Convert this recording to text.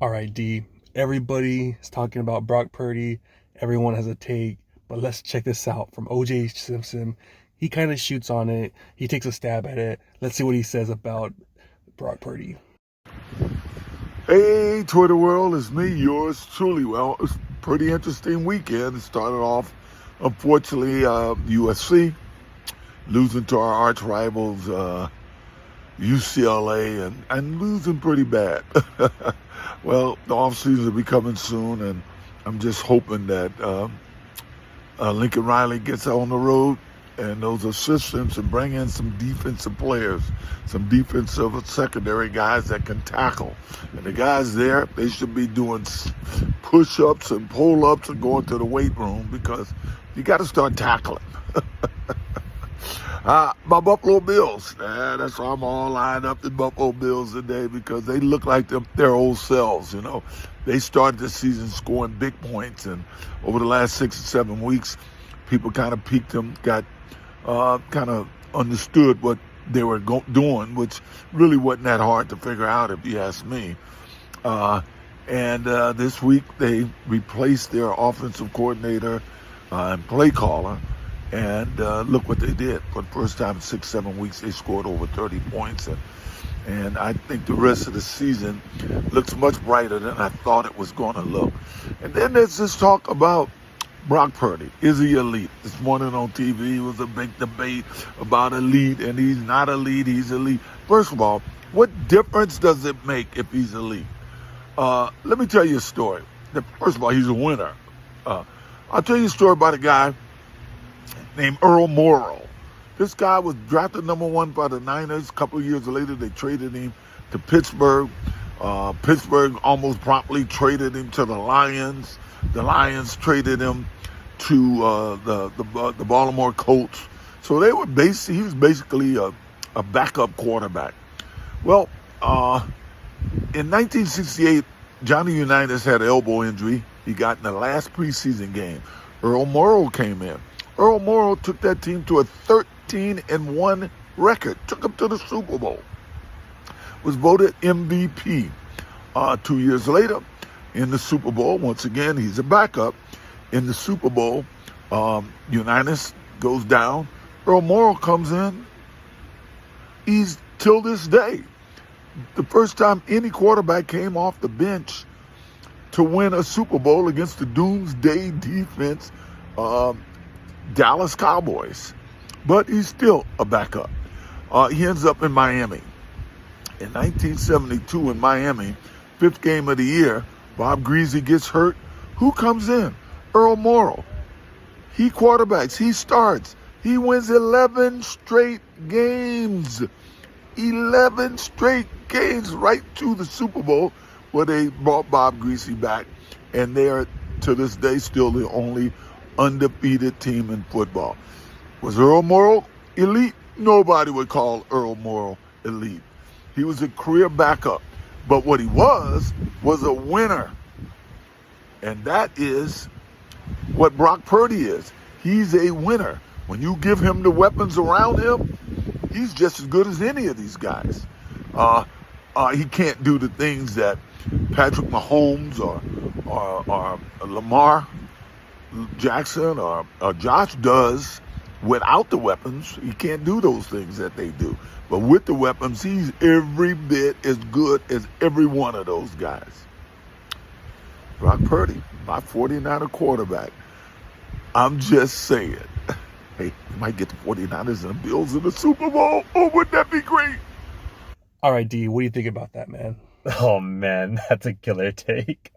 All right, D. Everybody is talking about Brock Purdy. Everyone has a take, but let's check this out from OJ Simpson. He kind of shoots on it. He takes a stab at it. Let's see what he says about Brock Purdy. Hey, Twitter world, it's me, yours truly. Well, it's a pretty interesting weekend. It started off, unfortunately, USC losing to our arch rivals, UCLA, and losing pretty bad. Well, the offseason will be coming soon, and I'm just hoping that Lincoln Riley gets on the road and those assistants and bring in some defensive players, some defensive secondary guys that can tackle. And the guys there, they should be doing push-ups and pull-ups and going to the weight room because you got to start tackling. My Buffalo Bills, that's why I'm all lined up in Buffalo Bills today because they look like their old selves, you know. They started the season scoring big points, and over the last 6 or 7 weeks, people kind of peaked them, got kind of understood what they were doing, which really wasn't that hard to figure out if you ask me. And this week, they replaced their offensive coordinator and play caller. And look what they did. For the first time in 6, 7 weeks, they scored over 30 points. And I think the rest of the season looks much brighter than I thought it was going to look. And then there's this talk about Brock Purdy. Is he elite? This morning on TV was a big debate about elite, and he's not elite, he's elite. First of all, what difference does it make if he's elite? Let me tell you a story. First of all, he's a winner. I'll tell you a story about a guy named Earl Morrall. This guy was drafted number 1 by the Niners. A couple of years later, they traded him to Pittsburgh. Pittsburgh almost promptly traded him to the Lions. The Lions traded him to the Baltimore Colts. So he was basically a backup quarterback. Well, in 1968, Johnny Unitas had an elbow injury. He got in the last preseason game. Earl Morrall came in. Earl Morrall took that team to a 13-1 record, took them to the Super Bowl, was voted MVP. 2 years later, in the Super Bowl, once again, he's a backup. In the Super Bowl, Unitas goes down. Earl Morrall comes in. He's, till this day, the first time any quarterback came off the bench to win a Super Bowl against the doomsday defense, Dallas Cowboys. But he's still a backup. He ends up in Miami. In 1972 in Miami, 5th game of the year, Bob Greasy gets hurt. Who comes in? Earl Morrall. He quarterbacks. He starts. He wins 11 straight games. 11 straight games right to the Super Bowl where they brought Bob Greasy back. And they are, to this day, still the only undefeated team in football. Was Earl Morrall elite? Nobody would call Earl Morrall elite. He was a career backup. But what he was a winner. And that is what Brock Purdy is. He's a winner. When you give him the weapons around him, he's just as good as any of these guys. He can't do the things that Patrick Mahomes or Lamar Jackson or Josh does without the weapons. He can't do those things that they do. But with the weapons, he's every bit as good as every one of those guys. Brock Purdy, my 49er quarterback. I'm just saying. Hey, you might get the 49ers and the Bills in the Super Bowl. Oh, wouldn't that be great? All right, D. What do you think about that, man? Oh man, that's a killer take.